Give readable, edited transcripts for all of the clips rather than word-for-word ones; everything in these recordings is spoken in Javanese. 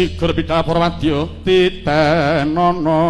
Sigur Bidal Purwadya titenono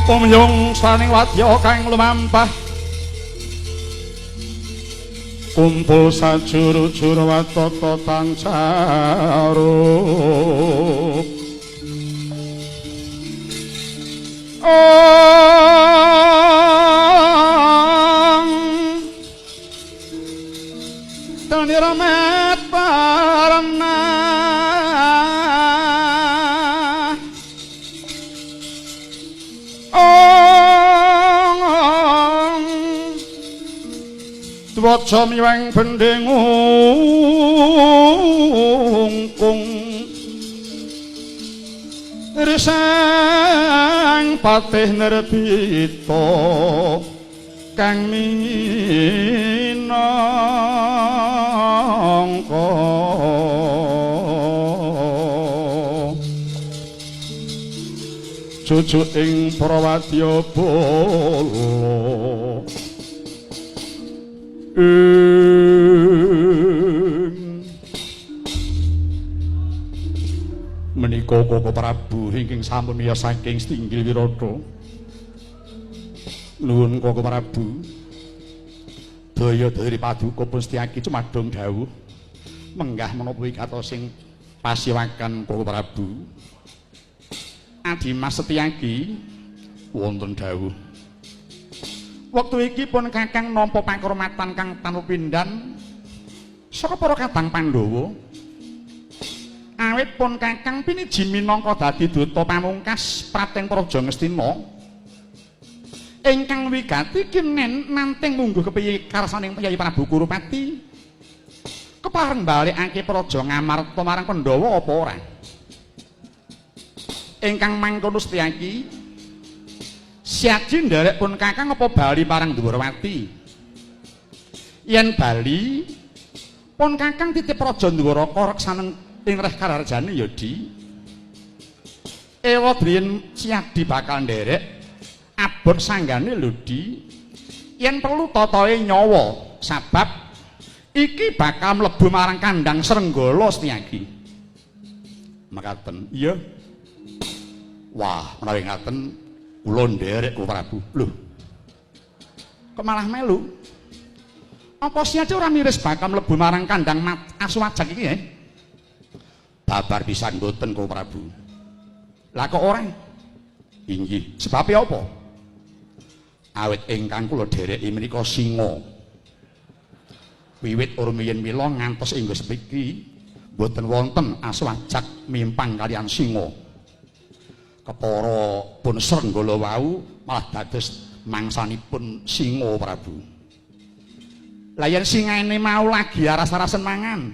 Pumyung saning wadya kang lumampah kumpul sajuru-juru watata tancaru Tani ramet parana Waca miwang bendeng ungkung Risang patih nerbita kang minangka jujuk ing prawadya bala menika Koko Prabu ingkang sampun miyos saking Stinggil Wirata nuwun Koko Prabu daya dari paduka pun Setyaki cumadong dawuh menggah menapa wigatoning pasiwakan Koko Prabu Adi Mas Setyaki wonten dawuh wektu iki pun Kakang nampa pakurmatan kang tanpa pindhan saka para kadang Pandhawa Awit pun Kakang piniji minangka dadi duta pamungkas Prating Praja Ngastina ingkang wigati kinen nanting mungguh kepiye karsaning Kyai Prabu Kurupati kepareng balikake Praja Ngamarta marang Pandhawa apa ora? Ingkang mangkono Setyaki siaji nderek pun Kakang apa bali marang Dwarawati? Yen bali pun Kakang titip Praja Dwaraka reksaning ing reh Kararjane ya Di. Ewa driyen siadi bakal nderek abot sanggane lho Di. Yen perlu tatahe nyawa sabab iki bakal mlebu marang kandhang Srenggala Setyaki. Mekaten. Iya. Wah, menawi ngaten kula nderek Gusti Prabu. Lho. Kok malah melu? Apa siaja ora miris bakal mlebu marang kandhang Aswajak iki babar pisan mboten Gusti Prabu. Lah kok ora? Inggih, sebabe apa? Awit ingkang kula dhereki menika singa. Wiwit rumiyin mila ngantos ing sepiki mboten wonten Aswajak mimpang kaliyan singa. Kepara pun Srenggala wau malah dados mangsanipun singa Prabu. Lah yen singane mau lagi aras-arasen mangan.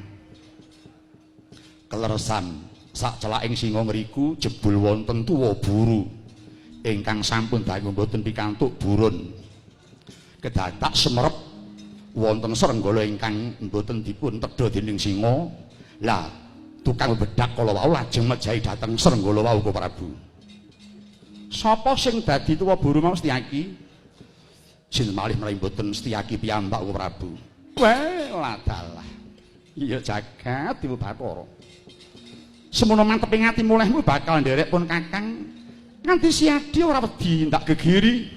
Keleresan sak celaking singa ngriku jebul wonten tuwa buru ingkang sampun dangu mboten pikantuk burun. Kedadak semerep wonten Srenggala ingkang mboten dipun tedha dening singa. Lah tukang bedak kala wau lajeng mejahi dhateng Srenggala wau Gusti Prabu. Sapa sing dadi tuwa buru mau Setyaki? Sin malih menawi mboten Setyaki piyambak Gusti Prabu. Wah, dalah. Iya jagat Dewa Bathara. Semono manteping ati mulehmu bakal nderek pun Kakang nganti siadi ora wedi ndak gegiri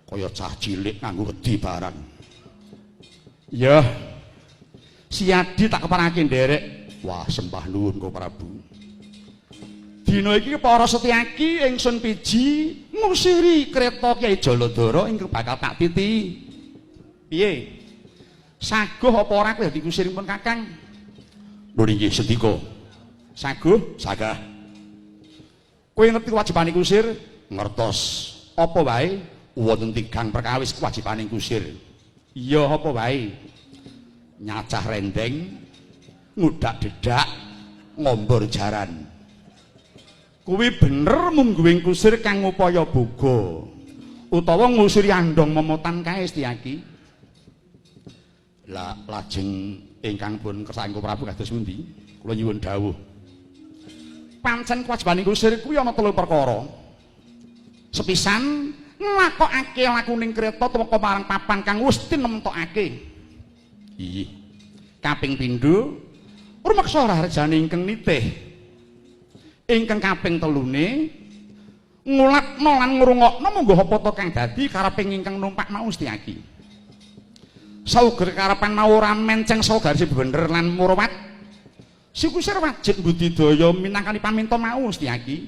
kaya cah cilik nganggo wedi barang. Ya. Siadi tak keparake nderek. Wah, sembah nuwun Gusti Prabu. Dina iki para Setyaki ingsun piji ngusiri kreta Kyai Jaladara ingkang bakal tak titi. Piye? Saguh apa ora kowe dikusir pun Kakang? Lho nggih Sendika. Saguh, sagah. Kowe ngerti kewajibane kusir? Ngertos. Apa wae wonten tigang perkawis kewajibane kusir. Iya apa wae? Nyacah rendeng, ngudak dedak, ngombor jaran. Kuwi bener mungguing kusir kang upaya boga utawa ngusiri andhong memotan kae Setyaki. Lah lajeng ingkang pun kersane Prabu kados pundi? Kula nyuwun dawuh. Pancen kewajibaning kusir kuwi ana 3 perkara. Sepisan nglakokake lakuning kreta tumeka marang papan kang wis tinemtokake. Iya. Kaping pindho rumeksa harjane ingkang nitih. Ingkang kaping telune ngulatno lan ngrungokno mungguh apa to kang dadi kareping ingkang numpak mau Setyaki. Sauger karepan mau ora menceng saugarsi bener lan murawat. Si kusir wajib budidaya minangkani paminta mau Setyaki.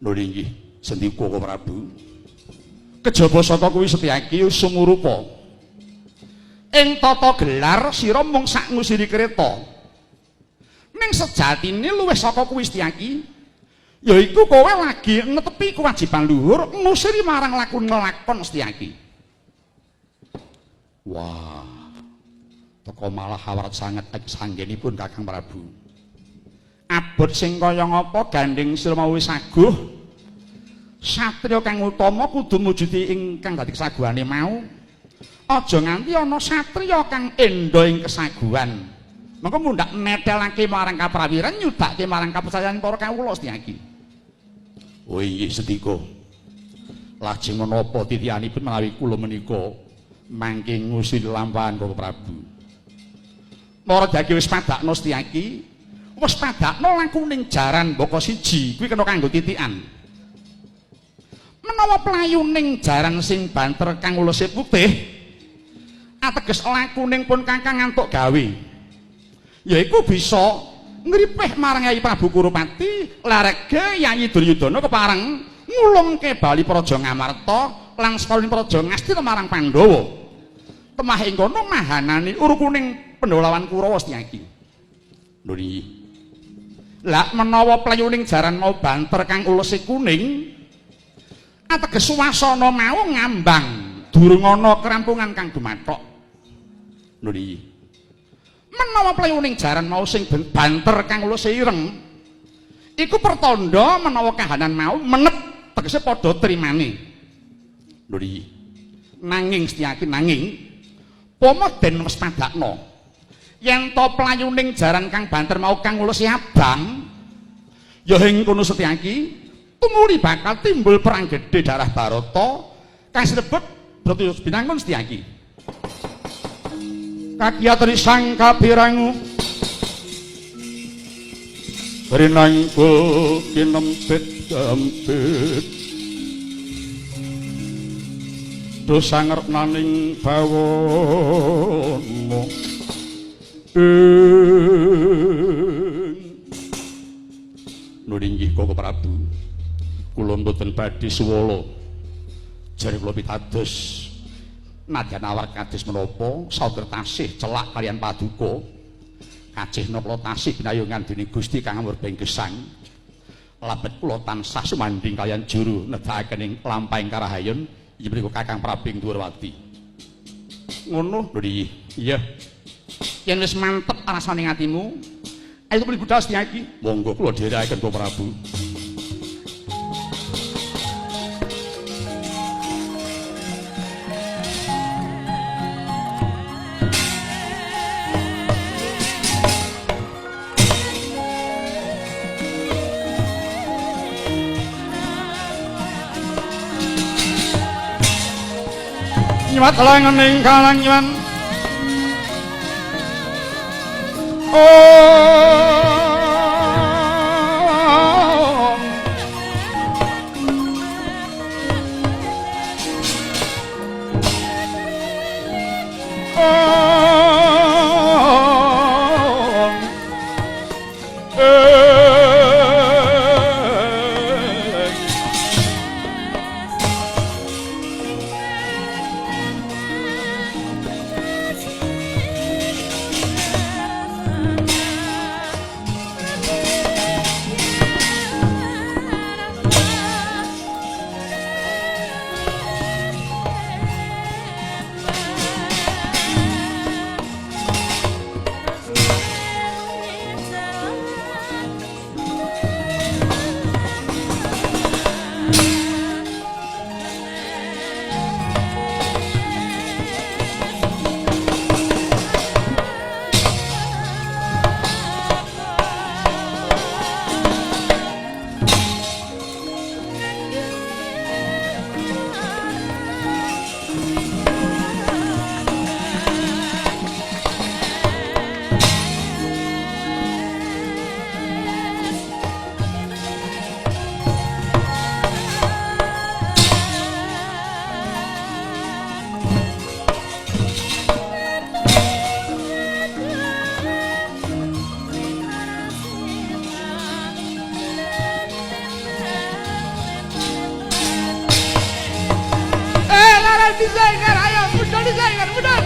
Lho nggih, Sendika Gusti Prabu. Kejaba saka kuwi Setyaki sumurupa. Ing tata gelar sira mung sak ngusiri kreta. Ning sejatine luwih saka kuwi Setyaki. Yaiku kowe lagi netepi kewajiban luhur ngusiri marang lakon Setyaki. Wah, teko malah hawarat sanget sanggenipun Kakang Prabu. Abot sing kaya ngapa gandeng sira mau wis saguh. Satriya kang utama kudu mujudi ingkang dadi kesaguhane mau. Aja nganti ana satriya kang endha ing kesaguhan. Mengko mundhak netelake marang kaprawiran nyudake marang kapercayan para kawula Setyaki. Oh inggih Sendika. Lajeng menapa titihanipun menawi kula menika mangke ngusir lampahan Gusti Prabu. Para dadi wis padakno Setyaki, wis padakno lakuning jaran Baka siji kuwi kena kanggo titikan. Menawa playuning jaran sing banter kang ulese putih, ateges lakuning pun Kakang ngantuk gawe. Yaiku bisa ngripih marang Kyai Prabu Kurupati, larege Yayi Duryudana kepareng ngulungke bali Praja Ngamarta lan sekalian Praja Ngastina marang Pandhawa. Temah ing kono mahanane urukuning Pandhawa lawan Kurawa Setyaki. Lho niki. Lah menawa playuning jaran mau banter kang ulese kuning ateges suwasana mau ngambang durung ana kerampungan kang gumathok. Lho iki. Menawa playuning jaran mau sing banter kang ulese ireng iku pertanda menawa kahanan mau menep tegese padha trimane. Lho iki. Nanging Setyaki nanging pomo den wis padakno yen to playuning jaran kang banter mau kang ulese abang ya ing kono Setyaki tumuli bakal timbul perang gedhe darah Barata kang sinebut Bratayuda binangun Setyaki. Kagiatri sang kabirangu rinangku kinempit-empit dosa ngernaning bawana nulinggih Koko Prabu kula mboten badhe suwala jare kula pitados nadyan awar kados menapa saudara tasih celak kalian paduka kajih napa tasih binayungan dening Gusti kang murbeng gesang labet kula tansah sumandhing kalian juru nedhakaken ing lampahing karahayun inggih menika Kakang Prabing Durwati. Ngono lho iya. Yen wis mantep rasane atimu, ayo mriki budal Setyaki. Monggo kula dherekaken Bapak Prabu. Nyuwat lengening kalangyan Disaingan, ayo, mudah disaingan, mudah.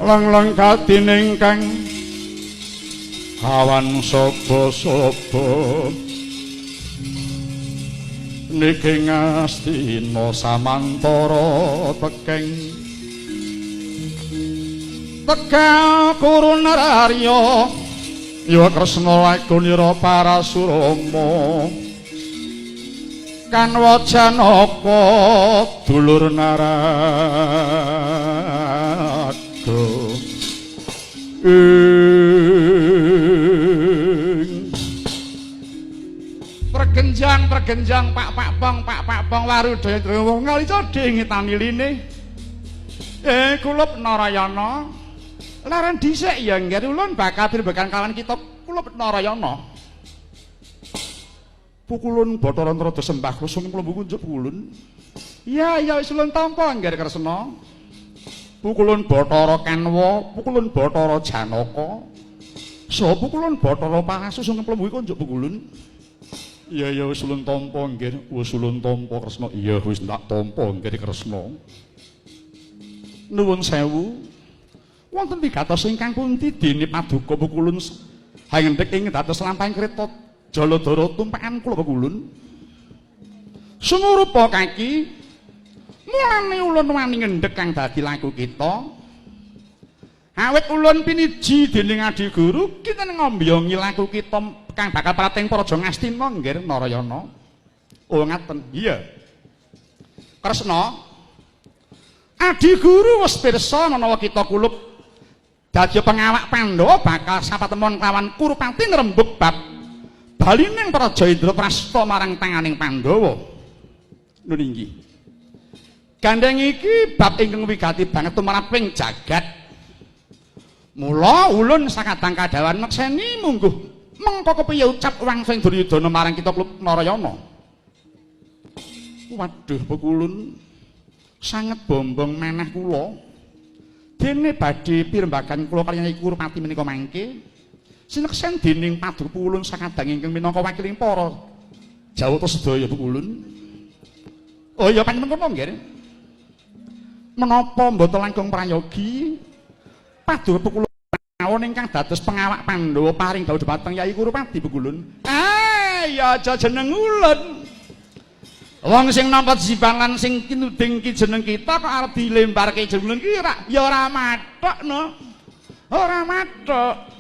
lang-lang kadine ingkang awan sapa-sapa niki ngastina samantara tekeng tegal kurun rarya ya Kresna lagunira Parasurama Kanwa Janaka dulur Narada Pergenjang Pak Bong Warudaya Dewa ngali codhe ngetani line kula Narayana laran dhisik ya nggih ulun bakal dirbekan kawan kita kula Narayana pukulun Bathara Antarada sembah kusung kula kunjuk pukulun iya wis ulun tampa nggih Kresna pukulun Bathara Kanwa pukulun Bathara Janaka saha pukulun Bathara Parasusung kula kunjuk pukulun iya wis ulun tampa nggih wis ulun tampa Kresna iya wis tak tampa nggih Kresna nuwun sewu wonten wigatos ingkang pundi dene paduka pukulun hangendhek ing dados lampahing kreta Jaladara tumpakan kula pukulun sumurupa kaki mulane ulun wani ngendhek kang dadi laku kita awit ulun piniji dening Adi Guru kita ngombiongi laku kita kang bakal prating Praja Ngastina nggih Narayana oh ngaten iya Kresna Adi Guru wis pirsa menawa kita kulup dadi pengawak Pandhawa bakal sapatemon kelawan Kurupati ngrembug bab balining Praja Indraprasta marang tanganing Pandhawa. Nun inggih. Gandeng iki bab ingkang wigati banget tumraping jagat. Mula ulun sakadang kadawan mekseni mungguh mengko kepiye ucap wangsing Duryudana marang kita klub Narayana. Waduh pukulun sanget bombong manah kula. Dene badhe pirembagan kula kaliyan Kurupati menika mangke sineksen dening Paduka Ulun sakadang ingkang minangka wakiling para Jawata sedaya pukulun. Oh iya panjenengan kono nggih. Menapa mboten langkung prayogi Paduka pukulun mawon ingkang dados pengawak Pandhawa paring dawuh dhateng Yai Kurupati pukulun. Ya aja jeneng ulun. Wong sing nampa jiban lan sing kinuding ki jeneng kita kok arep dilembarke jeneng ki ya ora mathok no. Ora mathok.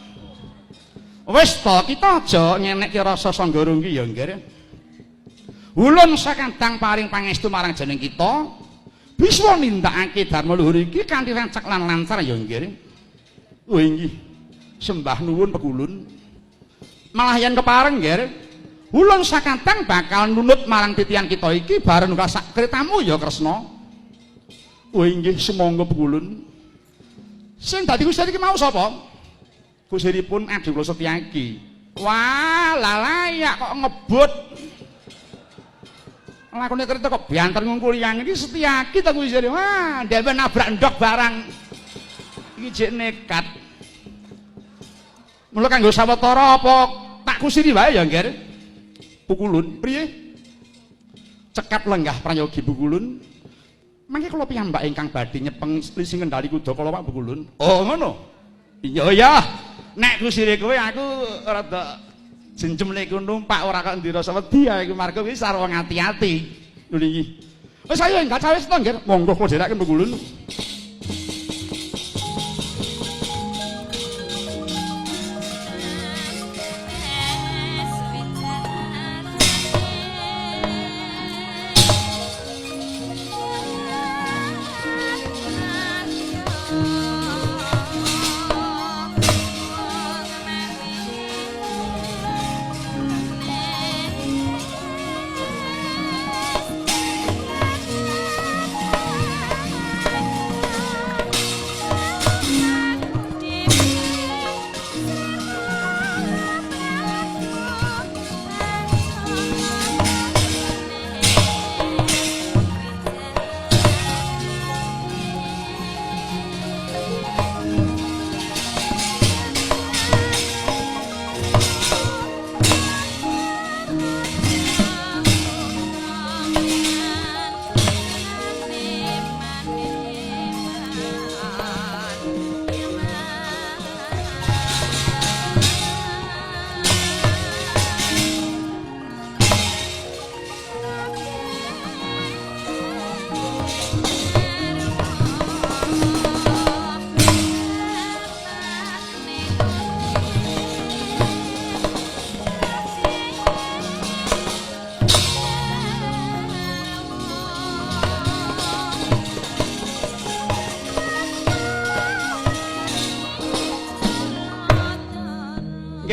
Wis to kita aja ngenekke rasa sanggara iki ya nggih. Ulun sakadang paring pangestu marang jeneng kita bisa nindakake dharma luhur iki kanthi rancak lan lancar ya nggih. Oh inggih. Sembah nuwun pekulun. Malah yen kepareng nggih. Ulun sakadang bakal nunut marang titian kita iki bareng sak kretamu ya Kresna. Oh inggih semangga pekulun. Sing dadi Gusti iki mau sapa? Kusiripun Adi Kula Setyaki. Wah, layak kok ngebut. Lakone kereta kok biantar ngungkuliyang iki Setyaki ta Gusti. Wah, dhewe nabrak ndok barang. Iki jek nekat. Mula kanggo sawetara apa tak kusiri wae ya, Nggih. Pukulun, priye? Cekap lenggah prayogi Pukulun. Mangke kula piyambak ingkang badhe nyepeng sing kendali kuda kala Pak Pukulun. Oh, ngono. Iya ya. Nek kusire kowe aku rada jenjem lek numpak ora kok ndira wedi ya iku marga wis sarwa ngati-ati. Lho iki. Wis ayo enggak cawis to nggih. Monggo kula derake Pukulun.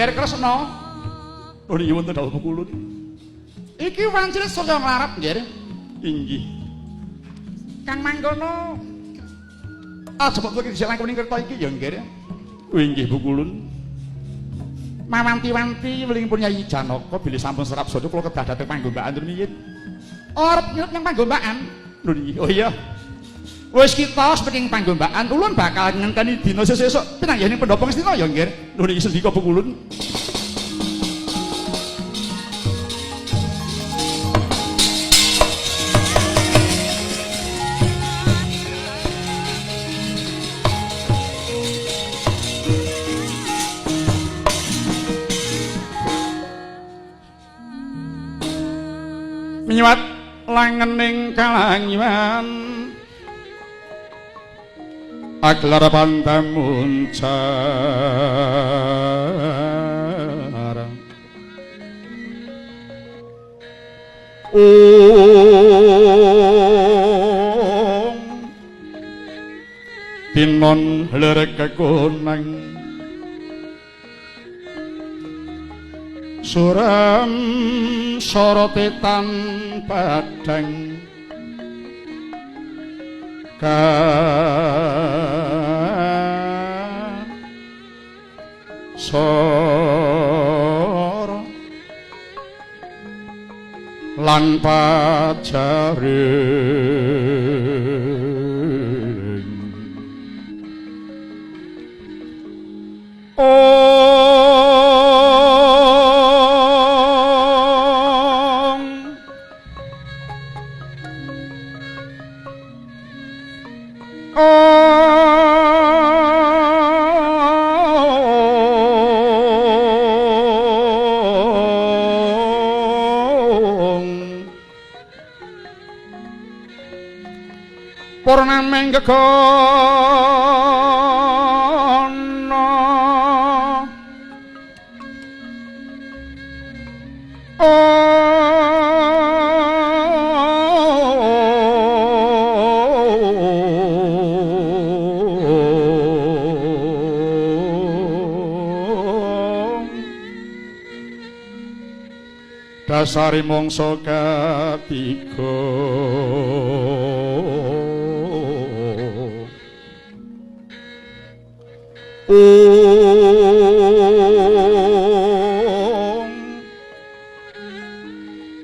Ger Kresna. Oh niki wonten dawuh Kulun. Iki wancine saya nglarap nggih. Inggih. Kang Mangkono. Aja kok iki diselang kuning kerta iki ya nggih. Oh inggih Bu Kulun. Mawanti-wanti welingipun Nyai Janaka bilih sampun serap sada kula kedah dhateng panggombakan rumiyin. Arep nyuwun nyang panggombakan. Lho niki. Oh iya. Wis kita saking panggombakan ulun bakal ngenteni dina sesuk pinanggih ning pendopo Ngastina ya nggih. Lho niki sendika Bu Kulun. Nyuwat langening kalangiwan aglar pandamuncar tinon lerek kekunang suram sorotetan padang ka sor lan pajaring purnaming gegono dasari mangsa katiga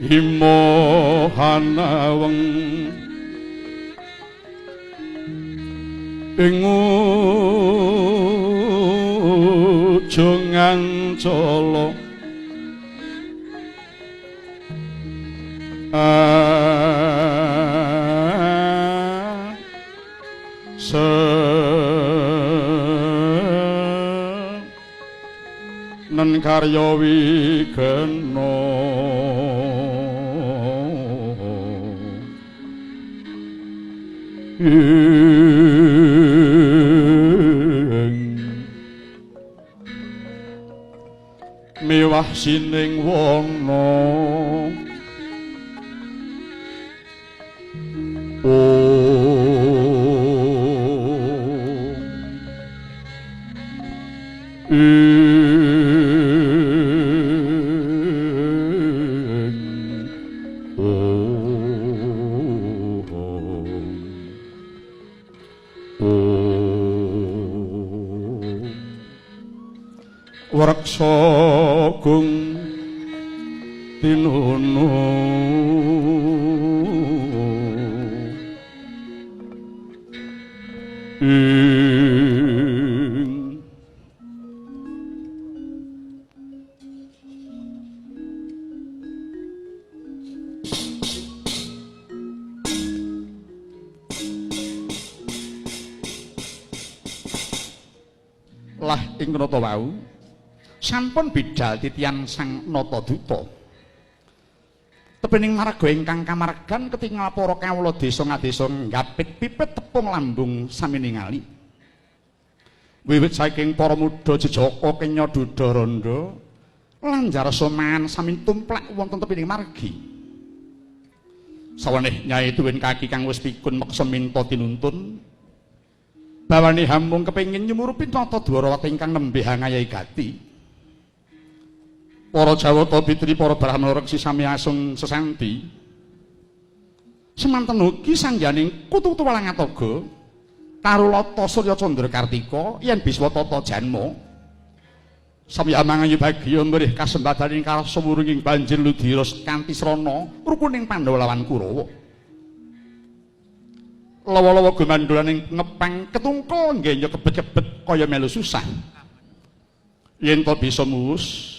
Himohanaweng ing ujung ancala nen karya wigena mewah sining wana Wreksa gung tinunu lah ing nata wau sampun bidal titian sang Nataduta tepening marga ingkang kamargan ketingal para kawula desa ngadesa nggapit pipit tepung lambung sami ningali wiwit saking para muda jejaka kenya Dudaranda lan jarasa mangan sami tumplak wonten tepining margi saweneh Nyai Tuwin Kaki kang wis pikun meksa minta tinuntun bawane hamung kepengin nyumurupi Nata Dwarawati ingkang nembe hangayai gati para Jawata Bitri para Brahmana Reksi sami asung sesanti semanten ugi sangyaning kutu-kutu Walangatoga karo Lata Surya Candra Kartika yen biswa tata janma sami amangayu bagya mrih kasembadaning kasewuringing banjir Ludira kanthi srana rukuning Pandhawa lawan Kurawa lawa-lawa gumandholaning ngepang ketungkel nggenya kebet-kebet kaya melu susah yen to bisa mus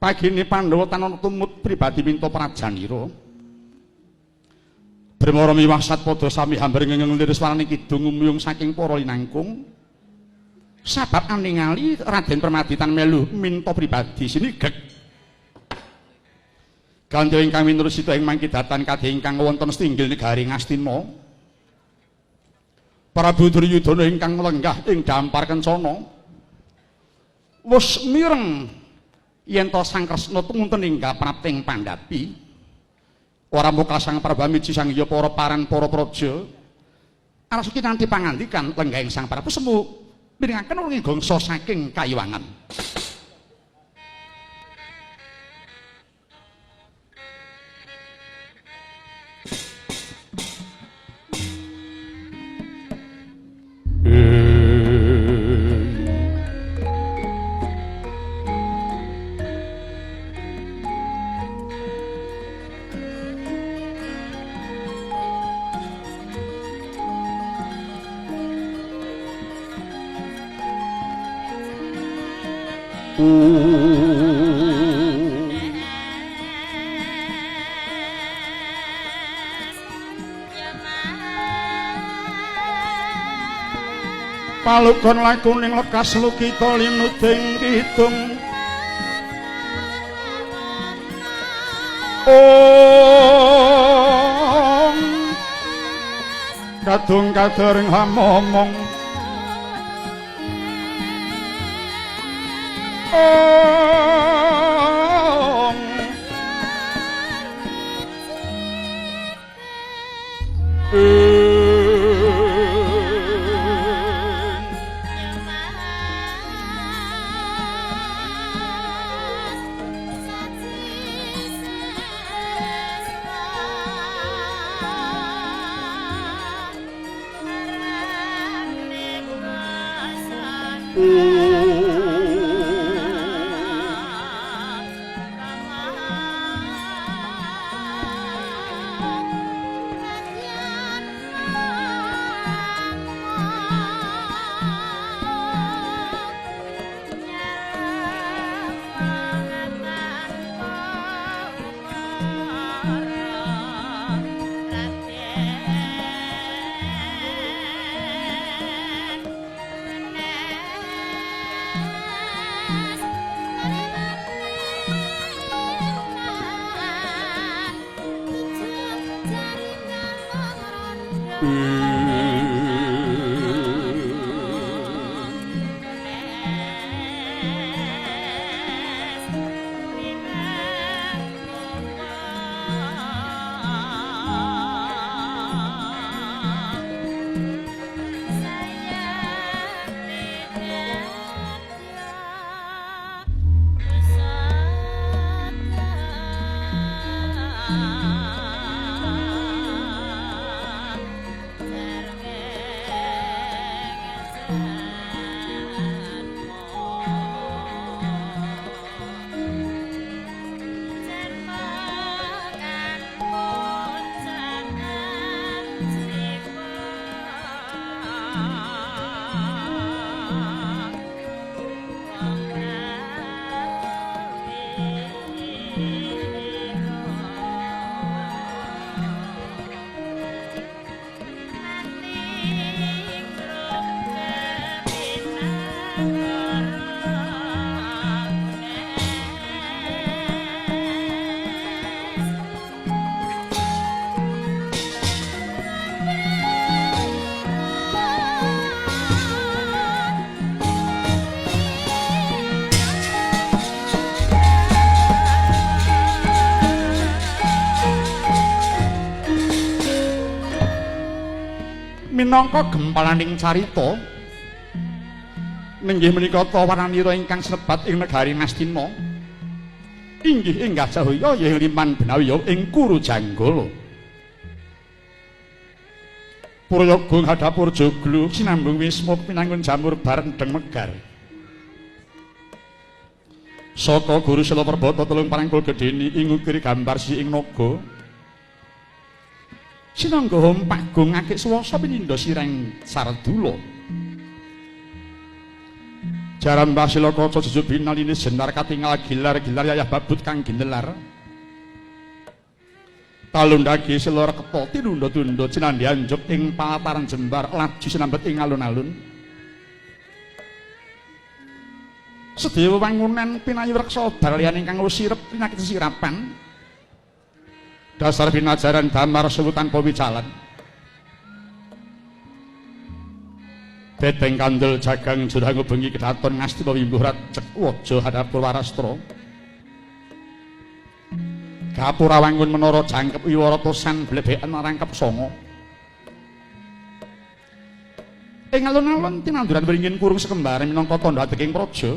pagine Pandhawa tanana tumut pribadi minta prajanira Bremara miwasat padha sami hambar ngengelir swaraning kidung umyung saking para linangkung sabab aningali Raden Permaditan melu minta pribadi sinigek gandha ingkang minurusita ing mangkidatan kadhe ingkang wonten setinggil negari Ngastina Prabu Duryudana ingkang lenggah ing dampar kencana wus mireng yen to Sang Kresna tumunten inggah prapting Pandapi ora muka Sang Prabamiji sang ya para paran para praja arasuki nanti pangandikan lenggahing Sang Prabu semu mirengaken ing gangsa saking Kayiwangan Palugon lakuning lekas lukita linuding kidung Om kadung kadering hamomong Om minangka gempalaning carita ninggih menika tawananira ingkang sebat ing negari Ngastina inggih Enggah Jahya ing liman benawi ing Kuru Janggala. Puryaga ngadhapur joglo sinambung wisma pinangun jamur barendeng megar. Saka Guru Sela Perbata telung parangkul gedheni ing ukir gambar si ing naga. Sinangga Pak Gong akik swasa pinindo sireng Sardula. Jaran Mbah Silakaca jujuk binaline jenar katingal gilar-gilar yayah babut kang ginelar. Talundagi Sela Reketa tinunda-tunda cinandhi anjuk ing palataran jembar laju sinambet ing alun-alun. Sedaya wangunan pinayu reksa darlian ingkang usirep pinakit sirapan. Dasar pinajaran damar sewutan pawicalan. Teteng kandel jagang jurang bengi kedaton ngasti pawimbuh rajek waja hadapur warastra. Gapura wangun menara jangkep wiwara tosan blebekan rangkep songo. Ing alun-alun tinanduran wringin kurung sekembare minangka tandha adeking praja.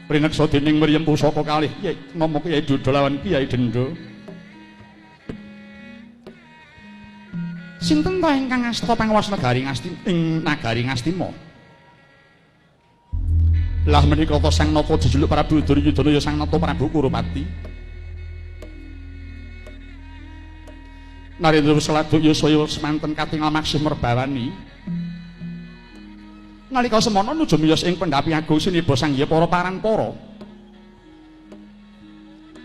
Prineksa dening Mriyem pusaka kalih Nomo Kyai Duda lawan Kyai Denda. Sinten ta ingkang asta pangawas negari nagari Ngastima? Lah menika ta Sang Nata dijuluk Prabu Duryudana ya Sang Nata Prabu Kurupati. Narendra Seladuk ya saya semanten katingal maksih merbawani. Nalika semana nuju miyos ing pendhapi agung siniba Sangya para paranpara.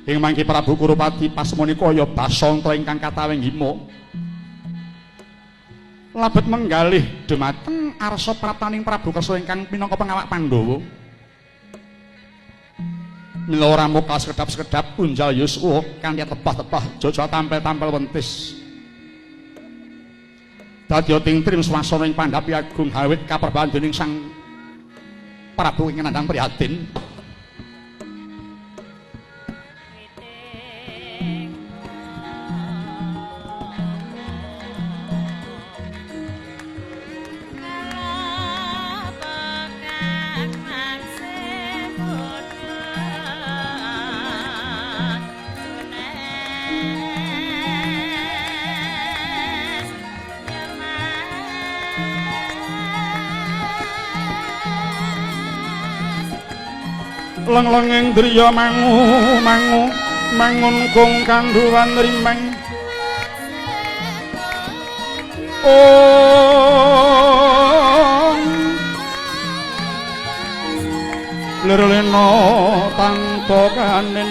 Ing mangke Prabu Kurupati pas menika ya basanta ingkang katawing hima. Labet menggalih dhumateng arsa prataning Prabu Kersa ingkang minangka pengawak Pandhawa. Mila ramuka sekedap-sekedap unjal yuswa kanthi tebah-tebah jaja tampil-tampil wentis. Dadya tingtrim swasana ing pandhapi agung hawit kaperbahan dening Sang Prabu ing nandhang prihatin. Leng-lenging driya mangun kung kandhuwan rimeng. Lirlena tanpa kanen.